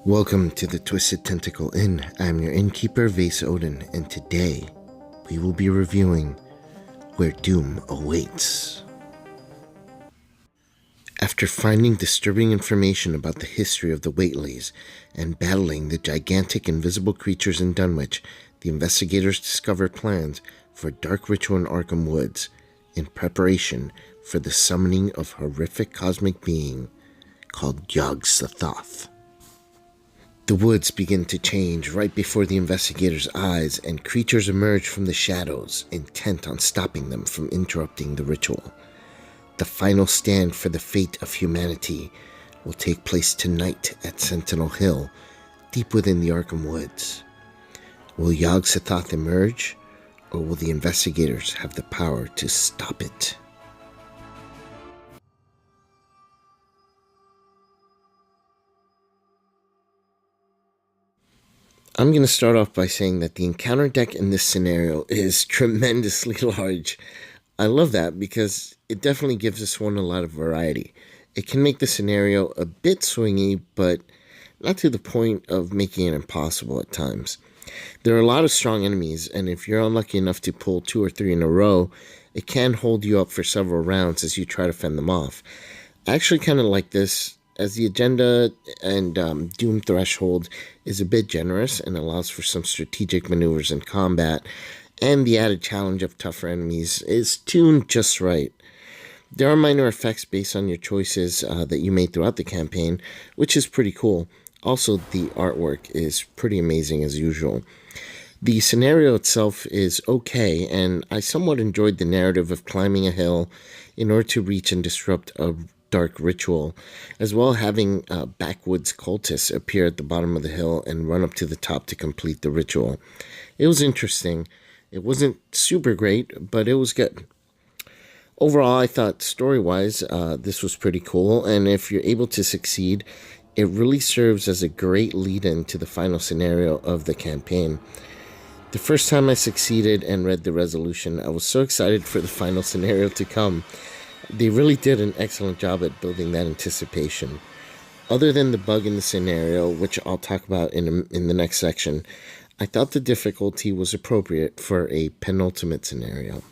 Welcome to the Twisted Tentacle Inn. I'm your innkeeper, Vase Odin, and today we will be reviewing Where Doom Awaits. After finding disturbing information about the history of the Whateleys and battling the gigantic invisible creatures in Dunwich, the investigators discovered plans for a dark ritual in Arkham Woods in preparation for the summoning of a horrific cosmic being called Yog-Sothoth. The woods begin to change right before the investigators' eyes, and creatures emerge from the shadows, intent on stopping them from interrupting the ritual. The final stand for the fate of humanity will take place tonight at Sentinel Hill, deep within the Arkham Woods. Will Yog-Sothoth emerge, or will the investigators have the power to stop it? I'm going to start off by saying that the encounter deck in this scenario is tremendously large. I love that because it definitely gives this one a lot of variety. It can make the scenario a bit swingy, but not to the point of making it impossible at times. There are a lot of strong enemies, and if you're unlucky enough to pull 2 or 3 in a row, it can hold you up for several rounds as you try to fend them off. I actually kind of like this, as the agenda and Doom threshold is a bit generous and allows for some strategic maneuvers in combat, and the added challenge of tougher enemies is tuned just right. There are minor effects based on your choices that you made throughout the campaign, which is pretty cool. Also, the artwork is pretty amazing as usual. The scenario itself is okay, and I somewhat enjoyed the narrative of climbing a hill in order to reach and disrupt a dark ritual, as well as having backwoods cultists appear at the bottom of the hill and run up to the top to complete the ritual. It was interesting. It wasn't super great, but it was good. Overall, I thought story-wise, this was pretty cool, and if you're able to succeed, it really serves as a great lead-in to the final scenario of the campaign. The first time I succeeded and read the resolution, I was so excited for the final scenario to come. They really did an excellent job at building that anticipation. Other than the bug in the scenario, which I'll talk about in the next section, I thought the difficulty was appropriate for a penultimate scenario.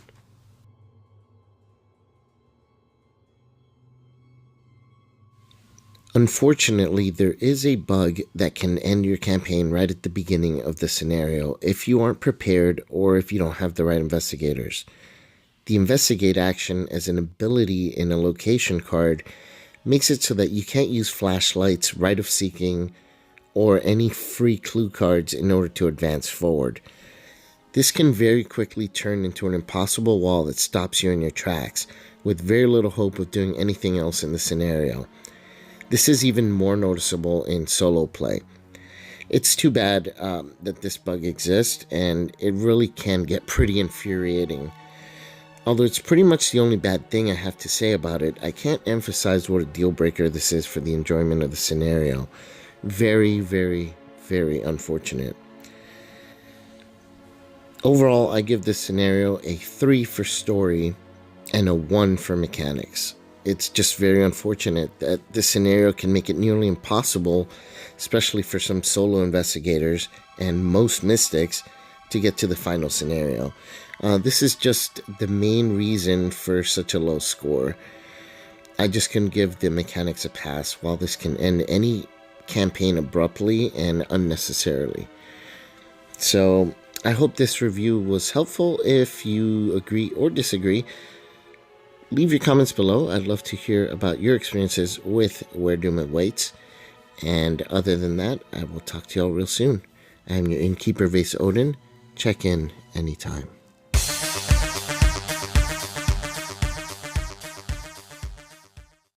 Unfortunately, there is a bug that can end your campaign right at the beginning of the scenario if you aren't prepared or if you don't have the right investigators. The investigate action as an ability in a location card makes it so that you can't use flashlights, rite of seeking, or any free clue cards in order to advance forward. This can very quickly turn into an impossible wall that stops you in your tracks, with very little hope of doing anything else in the scenario. This is even more noticeable in solo play. It's too bad that this bug exists, and it really can get pretty infuriating. Although it's pretty much the only bad thing I have to say about it, I can't emphasize what a deal breaker this is for the enjoyment of the scenario. Very, very, very unfortunate. Overall, I give this scenario a 3 for story and a 1 for mechanics. It's just very unfortunate that this scenario can make it nearly impossible, especially for some solo investigators and most mystics, to get to the final scenario. This is just the main reason for such a low score. I just can give the mechanics a pass, while this can end any campaign abruptly and unnecessarily. So I hope this review was helpful. If you agree or disagree, leave your comments below. I'd love to hear about your experiences with Where Doom Awaits. And other than that, I will talk to y'all real soon. I am your innkeeper, Vase Odin. Check in anytime.